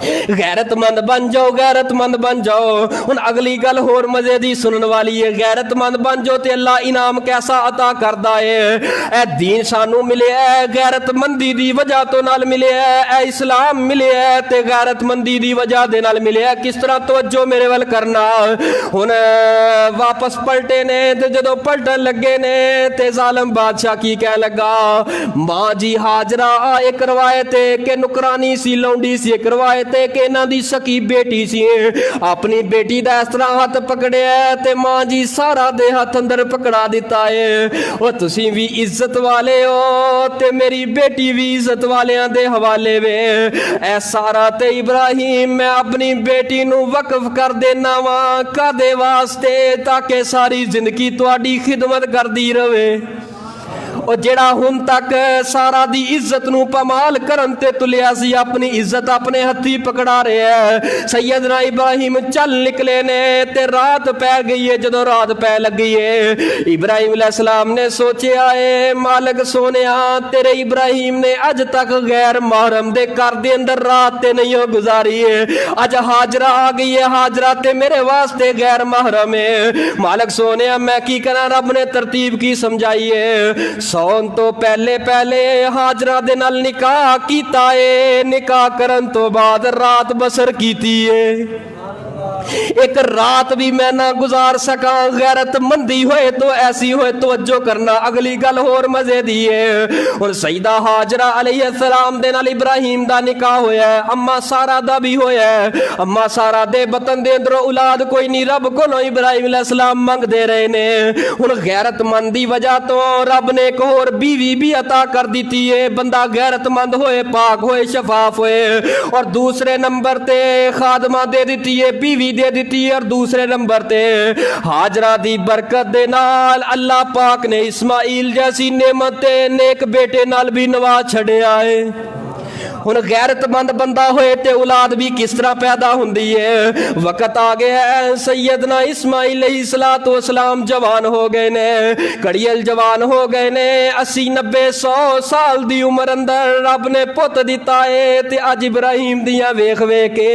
गैरतमंद बन जाओ, गैरतमंद बन जाओ। हुन अगली गल होर मजे दी सुनने वाली है। गैरतमंद बन जाओ ते अल्लाह इनाम कैसा अता करदा है। ए दीन सानू मिले है गैरतमंदी दी वजह तो नाल मिले है, ए इस्लाम मिले है ते गैरतमंदी दी वजह दे नाल मिले है। किस तरह तवज्जो मेरे वाल करना। हुन वापस पलटे ने ते जदों पलटन लगे ने ते जालिम बादशाह की कह लगा, मां जी हाजरा एक रवायत है कि नुकरानी सी, लौंडी सी, एक रवायत कि इन्हां दी सकी बेटी सी। अपनी बेटी दा इस तरह हाथ पकड़िया ते मां जी सारा दे हाथ अंदर पकड़ा दिता है। ओ तुसी भी इज्जत वाले हो ते मेरी बेटी भी इज्जत वालियां दे हवाले वे। ऐ सारा ते इब्राहिम मैं अपनी बेटी नू वक्फ कर देना वा, कादे वास्ते? ताकि सारी जिंदगी तुहाडी खिदमत करदी रवे। और जेड़ा हुन तक सारा दी इज्जत नू पमाल करन ते तुलिया सी, अपनी इज्जत अपने हथी पकड़ा रहा है। सैयदना इब्राहिम चल निकले ने ते रात पै गई है। जदों रात पै लगी है, इब्राहिम अलैहिस्सलाम ने सोचा है, मालिक सोनिया तेरे इब्राहिम ने अज तक गैर महरम दे घर दे अंदर रात ते नहीं हो गुजारी है। अज हाजरा आ गई है, हाजरा ते मेरे वास्ते गैर महरम है। मालिक सोनिया मैं की करा? रब ने तरतीब की समझाई है। सौन तो पहले पहले हाजरा दे नाल निकाह कीता है, निकाह करन तो बाद रात बसर कीती है। एक रात भी मैं ना गुजार सका। गैरतमंदी होए तो ऐसी होए तवज्जो करना। अगली गल होर मजे दी है। हुण सईदा हाजरा अलैहिस्सलाम दे नाल इब्राहिम दा निकाह होया है, अम्मा सारा दा भी होया है। अम्मा सारा दे बतन दे अंदरों औलाद कोई नहीं, रब कोलों इब्राहिम अलैहिस्सलाम मंगदे रहे ने। हुण गैरतमंद दी वजह तो रब ने एक होर बीवी भी अता कर दी है। बंदा गैरतमंद होए, पाक होए, शफाफ होए। और दूसरे नंबर ते खादमा दे दी है, बीवी दे दी है। और दूसरे नंबर ते हाजरा दी बरकत दे नाल अल्लाह पाक ने इस्माइल जैसी नेमत नेक बेटे नाल भी नवाज छड़िया है। हुण गैरतमंद बंदा होए ते औलाद भी किस तरह पैदा हुंदी है। वक्त आ गया है, सैयदना इस्माइल अलैहिस्सलातु वस्सलाम जवान हो गए ने, कड़ियल जवान हो गए ने। 80 90 100 साल दी उम्र अंदर रब ने पुत दिता है। ते अज इब्राहिम दियां वेख वेख के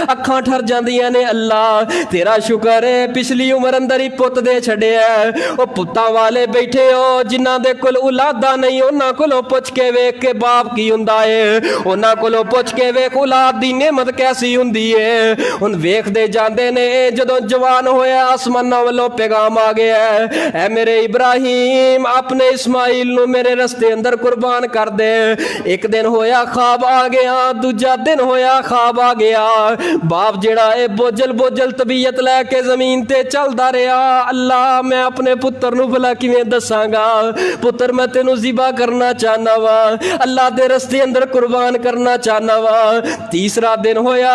अखां ठर जांदियां ने। अल्लाह तेरा शुक्र है, पिछली उम्र अंदर ही पुत दे छड़िया। ओ पुत्तां वाले बैठे हो जिन्हां दे कोल औलादा नहीं, उन्हां कोलों पुछ के वेख के बाप की हुंदा है। उन्हां कोलों पुछ के वेख औलाद दी नेमत कैसी हुंदी है। हुण वेखदे जांदे ने, जदों जवान होया आसमानां वालों पैगाम आ गया है, ऐ मेरे इब्राहिम अपने इस्माइल नूं मेरे रस्ते अंदर कुर्बान कर दे। एक दिन होया ख्वाब आ गया, दूजा दिन होया ख्वाब आ गया। बाप जेड़ा है बोझल बोझल तबीयत लैके जमीन ते चलदा रहा। अल्लाह मैं अपने पुत्र नूं भला किवें दसांगा, पुत्र मैं तेनूं ज़िबा करना चाहना वा, अल्लाह दे रस्ते अंदर कुर्बान करना चाहना वा। तीसरा दिन होया,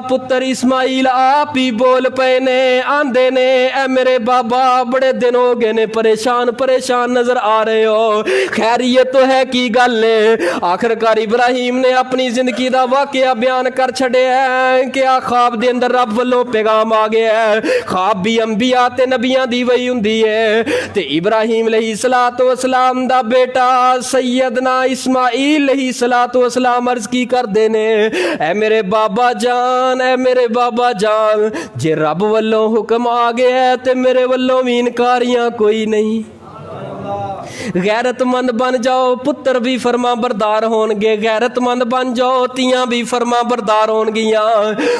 पुत्र इस्माइल आप ही बोल पे ने, आंदे ने, ऐ मेरे बाबा बड़े दिन हो गए ने, परेशान परेशान नजर आ रहे हो, खैरियत तो है की गल है। आखिरकार इब्राहिम ने अपनी जिंदगी का वाकया बयान कर छड़िया है कि आ ख्वाब दे अंदर रब वालों पैगाम आ गया है। ख्वाब भी अंबिया ते नबियां दी वही हुंदी है। ते इब्राहिम अलैहिस्सलातु वस्सलाम दा बेटा सैयदना इस्माइल अलैहिस्सलातु वस्सलाम अर्ज की कर देने, ऐ मेरे बाबा जान, ऐ मेरे बाबा जान, जे रब वल्लों हुक्म आ गया है ते मेरे वल्लों भी इनकारियां कोई नहीं। गैरतमंद बन जाओ, पुत्र भी फरमा बरदार होणगे। गैरतमंद बन जाओ, तियां भी फरमा बरदार होणगियां।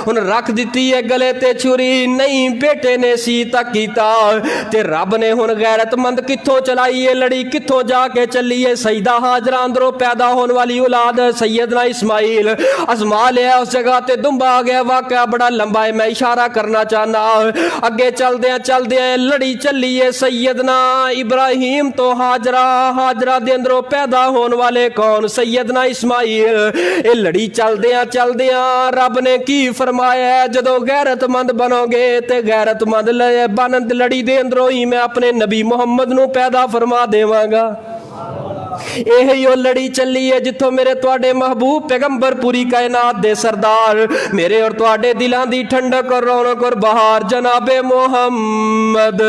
हुण रख दिती है गले ते छुरी, नहीं बेटे ने सी तक कीता। ते रब ने हुण गैरतमंद कित्थों चलाई है लड़ी, कित्थों जाके चली है। सईदा हाजरा अंदरों पैदा होने वाली औलाद सैयदना इस्माइल आजमा लिया, उस जगह ते दुंबा आ गया। वाकया बड़ा लंबा है, मैं इशारा करना चाहना। अगे चलदे लड़ी चली है सैयदना इब्राहिम तो हाजरा दे अंदरों पैदा होने वाले कौन, सैयदना इस्माइल। ये लड़ी चलदियां रब ने की फरमाया है, जदों गैरतमंद बनोगे ते गैरतमंद बन लड़ी दे अंदरों ही मैं अपने नबी मुहम्मद नूं पैदा फरमा देवांगा। यही वो लड़ी चली है जिथों मेरे तुहाडे महबूब पैगंबर पूरी कायनात दे सरदार, मेरे और तुहाडे दिलां दी ठंडक और रौनक और बहार जनाबे मोहम्मद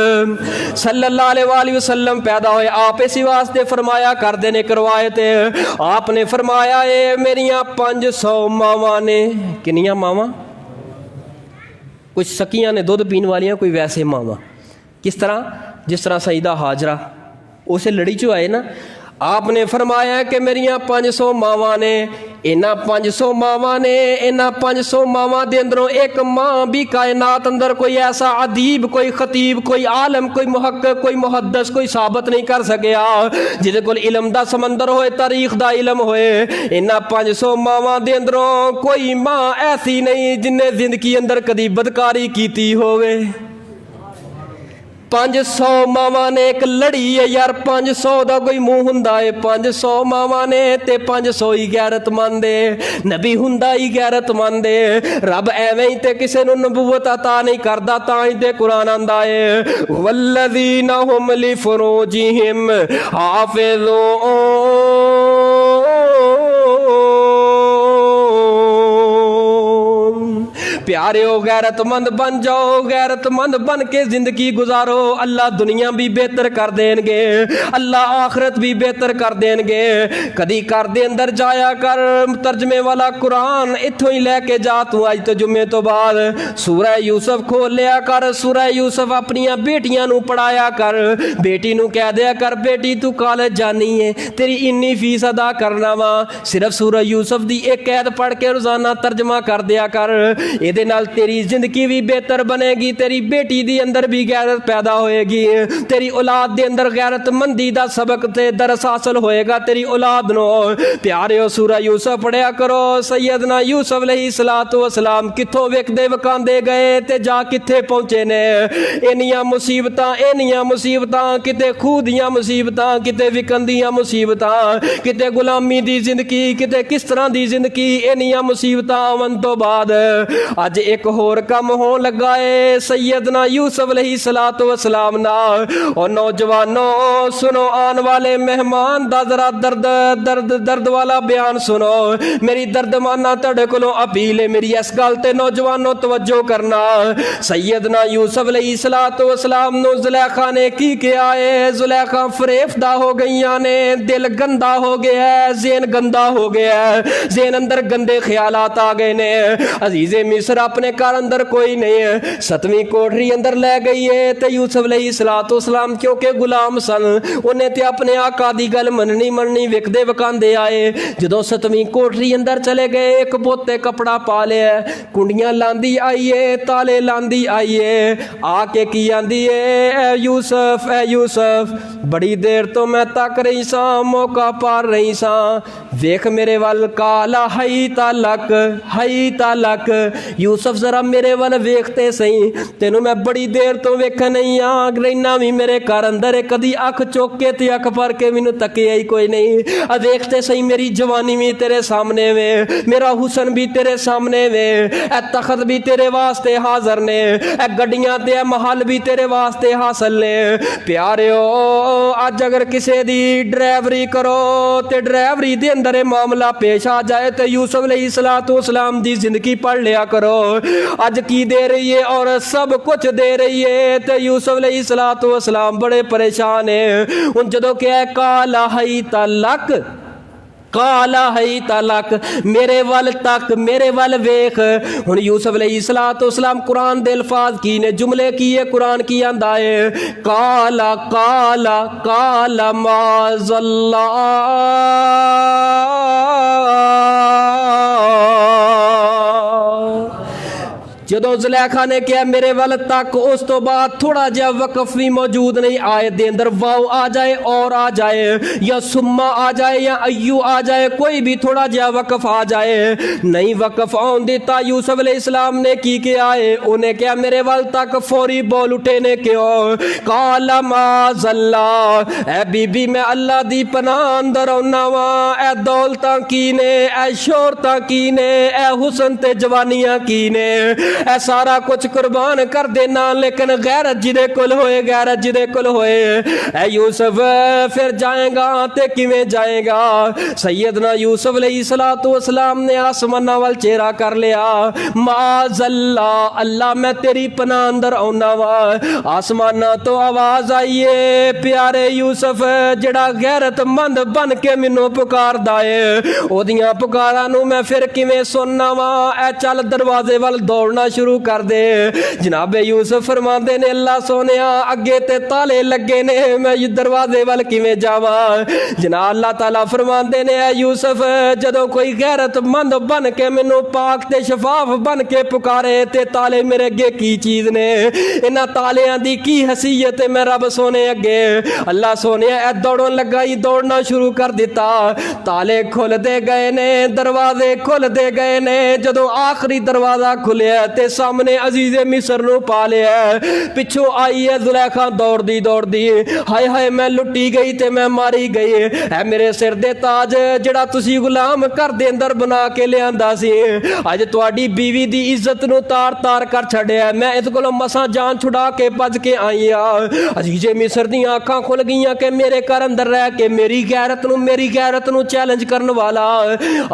सल्लल्लाहु अलैहि वसल्लम पैदा होए। आप इस वास्ते फरमाया करदे ने करवाए थे, आपने फरमाया है मेरियां 500 मावां ने। किनियां मावां? कुछ सकियां ने दुध पीने वालियां, कोई वैसे मावां। किस तरह? जिस तरह सईदा हाजरा उसे लड़ी चो आए ना, आपने फरमाया कि मेरियां 500 मावां ने। इन्हां 500 मावां ने, इन्हां 500 मावां दे अंदरों एक मां भी कायनात अंदर कोई ऐसा अदीब, कोई खतीब, कोई आलम, कोई मुहक्किक, कोई मुहद्दिस कोई साबित नहीं कर सकिया जिहदे कोल इल्म दा समंदर होए, तारीख दा इल्म होए। इन्हां 500 मावां दे अंदरों कोई मां ऐसी नहीं जिन्हें जिंदगी अंदर कदी बदकारी कीती होवे। 500 मावां ने एक लड़ी है यार, 500 का कोई मुंह हुंदा है। 500 मावां ने ते 500 ही गैरतमंद है, नबी हुंदा ही गैरतमंद है। रब एवें ही ते किसे नूं नबूवत अता नहीं करदा, तां ही ते कुरान आंदा है वल्लज़ीना हुम लिफुरूजिहिम हाफ़िज़ून। प्यारे हो गैरतमंद बन जाओ, गैरतमंद बन के जिंदगी गुजारो। अल्लाह दुनिया भी बेहतर कर देंगे, अल्लाह आखरत भी बेहतर कर देंगे। कदी घर दे अंदर जाया कर, तर्जमे वाला कुरान इत्थों ही लैके जा तू अज तो जुम्मे तो बाद सूरह यूसुफ खोल लिया कर। सूरह यूसुफ अपनिया बेटियां नू पढ़ाया कर, बेटी नू कह दिया कर बेटी तू कॉलेज जानी है, तेरी इन्नी फीस अदा करना वा, सिर्फ सूरह यूसुफ दी एक कैद पढ़ के रोजाना तर्जमा कर दिया कर। ਇਹਦੇ ਨਾਲ तेरी जिंदगी भी बेहतर बनेगी, तेरी बेटी दी अंदर भी गैरत पैदा होएगी, तेरी औलाद दे अंदर गैरतमंदी दा सबक ते दरस हासिल होएगा तेरी औलाद नो। प्यारिओ सूरा यूसुफ पढ़िया करो। सैयदना यूसुफ अलैहिस्सलातु वस्सलाम कित्थों विकदे वकांदे गए ते जा कित्थे पहुंचे ने। इन्नियां मुसीबतां किते खूह दियां मुसीबतां, किते विकन दियां मुसीबतां, किते गुलामी दी जिंदगी, किते किस तरह दी जिंदगी। इन्नियां मुसीबतां आवन तो बाद अज एक होर कम होन लगा है सैयदना यूसुफ अलैहिस्सलातु वस्सलाम ना। और नौजवानों सुनो, आने वाले मेहमान दा जरा दर्द वाला बयान सुनो। मेरी दर्दमाना तुहाडे कोलों अपील है, मेरी इस गल ते नौजवानों तवज्जो करना। सैयदना यूसुफ अलैहिस्सलातु वस्सलाम नूं जुलेखा ने की किया है। जुलेखा फरेफ्दा हो गईयां ने, दिल गंदा हो गया है, ज़हन गंदा हो गया है, ज़हन अंदर गंदे ख्यालात आ गए ने। अजीज़े मिस्र अपने घर अंदर कोई नहीं है, 7वीं कोठरी अंदर ले गई है। ते यूसुफ अलैहिस्सलातु वस्सलाम क्योंकि गुलाम सन, उन्हें ते अपने आका दी गल मननी विकदे वकांदे आए। जदों 7वीं कोठरी अंदर चले गए, एक पोते कपड़ा पा लिया, कुंडियां लांदी आईए, ताले लांदी आईए, आके की आंदी है, ए यूसुफ बड़ी देर तो मैं तक रही सा, मौका पार रही सा, वेख मेरे वल काला हई तालक। यूसुफ जरा मेरे वाल वेखते सही, तेनू मैं बड़ी देर तो वेख नहीं आ रहना भी मेरे घर अंदर, कदी अख चुक के ते अख भर के मैनू तकिया ही कोई नहीं। देखते सही मेरी जवानी भी तेरे सामने वे, मेरा हुसन भी तेरे सामने वे, ए तखत भी तेरे वास्ते हाजर ने, ए गड्डियां ते महल भी तेरे वास्ते हासिल ने। प्यारिओ अज अगर किसी दी ड्राइवरी करो ते ड्राइवरी दे अंदर मामला पेश आ जाए तो यूसुफ अलैहिस्सलातु वस्सलाम दी जिंदगी पढ़ लिया करो। अज की दे रही है और सब कुछ दे रही है। तो यूसुफ अलैहिस्सलातु वस्सलाम बड़े परेशान है। उन जदों क्या काला हई तलक मेरे वल तक, मेरे वल वेख। हुण यूसुफ अलैहिस्सलातु वस्सलाम कुरान दे अल्फाज की ने, जुमले की है, कुरान की आंदा है काला माज़ल्लाह। जदों जुलेखा ने कहा मेरे वल तक, उस तो बाद थोड़ा जहा वकफ भी मौजूद नहीं। आयत दे अंदर वाव आ जाए और आ जाए, या सुम्मा आ जाए, या अय्यू आ जाए, कोई भी थोड़ा जहा वकफ आ जाए, नहीं वकफ आउन दिता। यूसुफ अलैहिस्सलाम ने की किया है, उन्हें क्या मेरे वल तक फौरी बोल उठे ने क्यों काला माज़ल्ला, ए बीबी मैं अल्लाह दी पनाह अंदर आउना वा। ए दौलतां की ने, ए शोहरतां की ने, ए हुसन ते जवानियां की ने, ए सारा कुछ कुर्बान कर देना, लेकिन गैरत जिदे कुल होए, गैरत जिदे कुल होए। ए यूसुफ फिर जाएगा ते किवें जाएगा। सैयदना यूसुफ अलैहिस्सलातु वस्सलाम ने आसमाना वाल चेहरा कर लिया। माज़ल्ला, अल्लाह मैं तेरी पनाह अंदर आउना वा। आसमाना तो आवाज आई है, प्यारे यूसुफ जड़ा गैरतमंद बन के मैनू पुकारदा है, ओदियां पुकारां नू मैं फिर किवें सुनना वा। ए चल दरवाजे वाल दौड़ना शुरू कर दे। जनाबे यूसुफ फरमाते ने अल्लाह सोनिया अगे ते ताले लगे ने, मैं दरवाजे वाल किवें जावा। जनाब अल्लाह ताला फरमाते ने यूसुफ जदों कोई गैरतमंद बन के मैनू पाक ते शफाफ बन के पुकारे ते ताले मेरे अगे की चीज ने, इन्हां तालियां दी की हसीयत है मैं रब सोने अगे। अल्लाह सोने ए दौड़न लगा ही, दौड़ना शुरू कर दिता। ताले खुलते गए ने, दरवाजे खुलते गए ने। जदों आखिरी दरवाजा खुलिया ते सामने अजीज़े मिस्र नू पा लिया। पिछों आई है जुलेखा दौड़दी दौड़दी, हाय हाय मैं लुटी गई ते मैं मारी गई। है मेरे सिर दे ताज जड़ा तुसी गुलाम घर दे अंदर बना के लियांदा सी, अज तुहाडी बीवी दी इज्जत नू तार तार कर छड़िया। मैं इस कोलों मसां जान छुड़ा के भज के आई आ। अजीज़े मिस्र दी आंखां खुल गईयां कि मेरे घर अंदर रह के मेरी गैरत नू चैलेंज करन वाला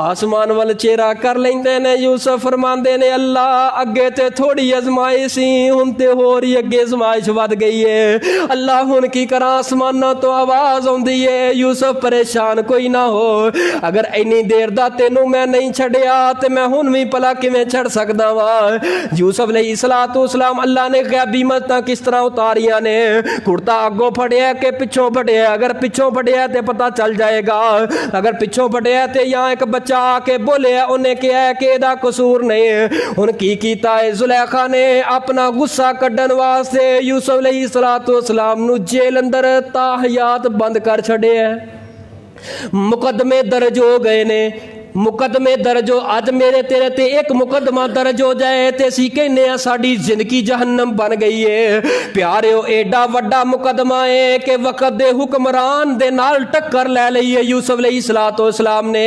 आसमान वाल चेहरा कर लेंदे ने। यूसुफ फरमांदे ने अल्लाह अगे ते थोड़ी अजमाइश सी, हुण ते होर ही अगे अजमाइश वध गई है। अल्लाह हुण की करा, आसमानां तो आवाज आउंदी है। यूसुफ परेशान कोई ना हो, अगर इन्नी देर दा तेनू मैं नहीं छड़िया ते मैं हुण भी भला किवें छड़ सकदा वा। यूसुफ अलैहिस्सलातु वस्सलाम अल्लाह ने गैबी मददां किस तरह उतारियां ने। कुर्ता अगों फड़िया के पिछों फड़िया, अगर पिछों फड़िया ते पता चल जाएगा, अगर पिछों फड़िया ते यहाँ एक बच्चा आके बोलिया उन्हें कहा कि एदा कसूर नहीं। हुण की कीता है। जुलेखा ने अपना गुस्सा कड्ढण वास्ते यूसुफ अलैहिस्सलाम नूं जेल अंदर ताहयात बंद कर छड़े है। मुकदमे दर्ज हो गए ने, मुकदमे दर्ज हो, अज मेरे तेरे ते एक मुकदमा दर्ज हो जाए तो असी कहने साड़ी जिंदगी जहन्नम बन गई है। प्यारिओ एडा वड्डा मुकदमा है कि वक्त दे हुक्मरान दे नाल टक्कर ले लई है यूसुफ अलैहिस्सलाम ने।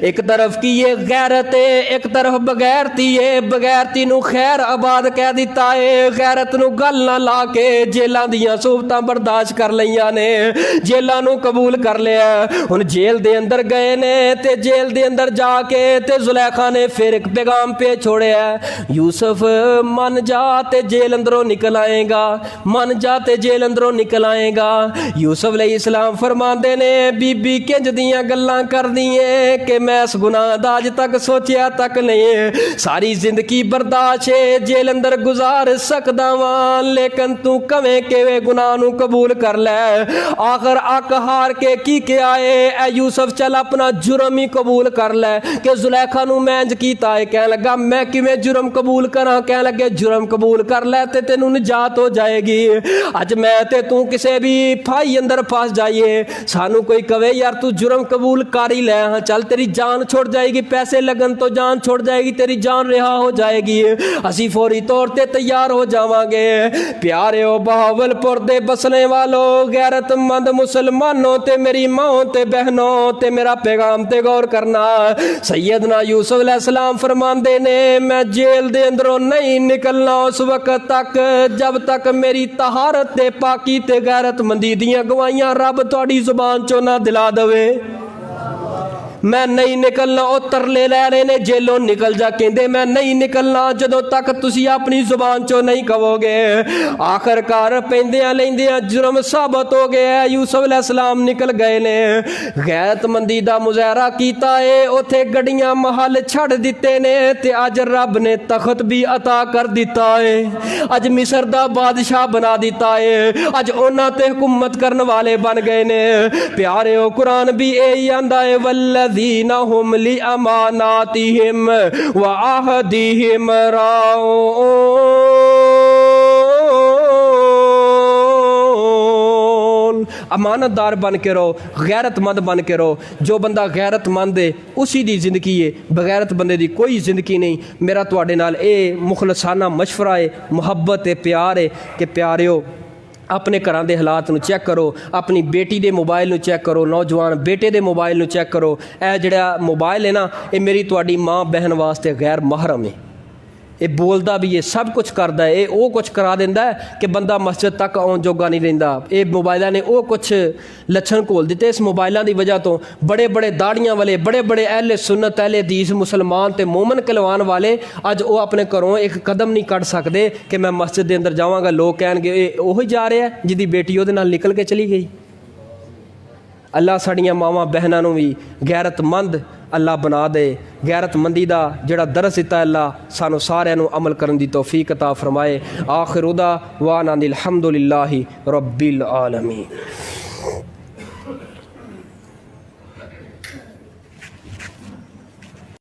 एक तरफ की ये गैरत है, एक तरफ बगैरती है, बगैरती नूं खैर आबाद कह दिता है, गैरत नूं गल ना ला के जेलों दियां सोहबतां बर्दाश्त कर लईयां ने, जेलों नूं कबूल कर लिया। हुण जेल दे अंदर गए ने ते जेल दे अंदर जाके ते जुलेखा ने फिर एक पैगाम पे छोड़िया, यूसुफ मन जा ते जेल अंदरों निकल आएगा, मन जा ते जेल अंदरों निकल आएगा। यूसुफ अलैहिस्सलाम फरमाते ने बीबी किंज दियां गल्लां कर दी है कि मैं इस गुनाह दा अज तक सोचिया तक नहीं, सारी जिंदगी बर्दाश्त है जेल अंदर गुजार सकदा वां, लेकिन तू कवें केवे गुनाह नूं कबूल कर लै। आखिर अक हार के की क्या है यूसुफ चल अपना जुर्म ही कबूल कर लै कि जुलेखा नूं मैं इंज कीता है। कह लगा मैं किवें जुर्म कबूल करा, कह लगे जुर्म कबूल कर लै ते तेनू निजात हो जाएगी। अज मैं ते तू किसी भी फाई अंदर फस जाइए, सानू कोई कहे यार तू जुर्म कबूल कर ही लै, हाँ चल तेरी जान छुड़ जाएगी, पैसे लगन तो जान छुड़ जाएगी, तेरी जान रिहा हो जाएगी, असी फौरी तौर पर तैयार हो जावांगे। प्यारिओ बहावलपुर दे बसने वालों, गैरतमंद मुसलमानों ते मेरी माओ ते बहनों ते मेरा पैगाम ते गौर करना। सैयदना यूसुफ अलैहिस्सलाम फरमांदे ने मैं जेल दे अंदरों नहीं निकलना उस वक्त तक जब तक मेरी तहारत ते पाकी ते गैरतमंदी दियां गवाहियां रब तुहाडी जुबान चों ना दिला दवे। मैं नहीं निकलना, वो तरले लै रहे ने जेलों निकल जा, कहते मैं नहीं निकलना जदों तक तुसी अपनी जुबान चो नहीं कहोगे। आखिरकार पैंदियां लैंदियां जुर्म साबित हो गया, यूसुफ अलैहिस्सलाम निकल गए ने, गैरतमंदी दा मुजाहरा कीता है, उथे गड्डियां महल छड़ दिते ने ते अज रब ने तखत भी अता कर दिता है, अज मिस्र दा बादशाह बना दिता है, अज उन्हां ते हुकूमत करने वाले बन गए ने। प्यारिओ कुरान भी यही आंदा है वल्लज़ीना हुम लिअमानातिहिम व अहदिहिम राऊन। अमानतदार बन के रहो, गैरतमंद बन के रहो। जो बंदा गैरतमंद है उसी दी जिंदगी है, बगैरत बंदे दी कोई जिंदगी नहीं। मेरा तुहाडे नाल ये मुखलसाना मशवरा है, मुहब्बत है, प्यार है कि प्यारिओ अपने घरां दे हालात नूं चैक करो, अपनी बेटी दे मोबाइल नूं चैक करो, नौजवान बेटे दे मोबाइल नूं चैक करो। यह जिहड़ा मोबाइल है ना, ये मेरी तुहाडी माँ बहन वास्ते गैर महरम है, ये बोलदा भी है, सब कुछ करदा है, ये वो कुछ करा दिंदा है कि बंदा मस्जिद तक आउण जोगा नहीं रहिंदा। ये मोबाइलों ने वो कुछ लक्षण घोल दिते। इस मोबाइलों की वजह तो बड़े बड़े दाड़ियां वाले, बड़े बड़े अहले सुन्नत अहले हदीस मुसलमान ते मोमन कहलवान वाले अज वो अपने घरों एक कदम नहीं कढ़ सकते कि मैं मस्जिद के अंदर जावांगा, लोग कहणगे वो ही जा रहा है जिहदी बेटी उहदे नाल निकल के चली गई। अल्लाह साड़ियाँ मावां बहनों नूं भी गैरतमंद अल्लाह बना दे। गैरतमंदी दा जिहड़ा दरस दिता अल्लाह सानू सारिआं नूं अमल करन दी तौफीक अता फरमाए। आखिर उदा वाना अनिल हम्दुलिल्लाहि रब्बिल आलमीन।